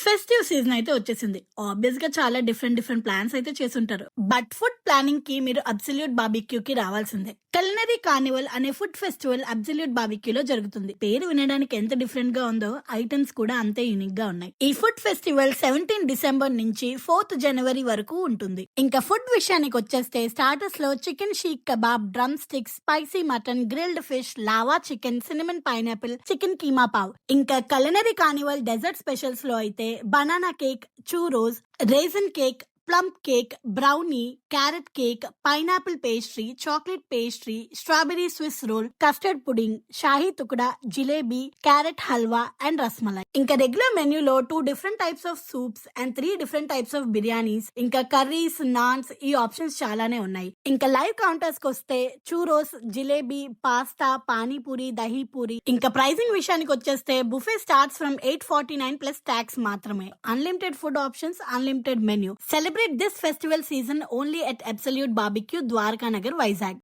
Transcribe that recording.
Festive season అయితే వచ్చేసింది. Obvious గా చాలా డిఫరెంట్ ప్లాన్స్ అయితే చేసుంటారు. బట్ ఫుడ్ ప్లానింగ్ కి మీరు అబ్సల్యూట్ బార్బిక్యూ కి రావాల్సిందే. కల్నరీ కార్నివల్ అనే ఫుడ్ ఫెస్టివల్ అబ్సల్యూట్ బార్బిక్యూ లో జరుగుతుంది. పేరు వినడానికి ఎంత డిఫరెంట్ గా ఉందో ఐటమ్స్ కూడా అంతే యూనిక్ గా ఉన్నాయి. ఈ ఫుడ్ ఫెస్టివల్ 17 డిసెంబర్ నుంచి 4th జనవరి వరకు ఉంటుంది. ఇంకా ఫుడ్ విషయానికి వచ్చేస్తే స్టార్టర్స్ లో chicken seekh kebab, drumsticks, spicy mutton, grilled fish, lava chicken, cinnamon pineapple, chicken keema pav. ఇంకా కల్నరీ కార్నివల్ డెజర్ట్ స్పెషల్స్ లో అయితే banana cake, churros, raisin cake, plum cake, brownie, carrot cake, pineapple pastry, chocolate pastry, strawberry Swiss roll, custard pudding, shahi tukda, jalebi, carrot halwa and rasmalai. ఇంకా regular మెన్యూలో 2 different types of soups and 3 different types of biryanis, ఇంకా curries, naans, ఈ options చాలానే ఉన్నాయి. ఇంకా live counters కి వస్తే churros, jalebi, pasta, panipuri, dahipuri. ఇంకా ప్రైసింగ్ విషయానికి వచ్చేస్తే buffet starts from 849 plus tax మాత్రమే. Unlimited food options, unlimited menu. Celebrate this festival season only at Absolute Barbecue, Dwarka Nagar, Vizag.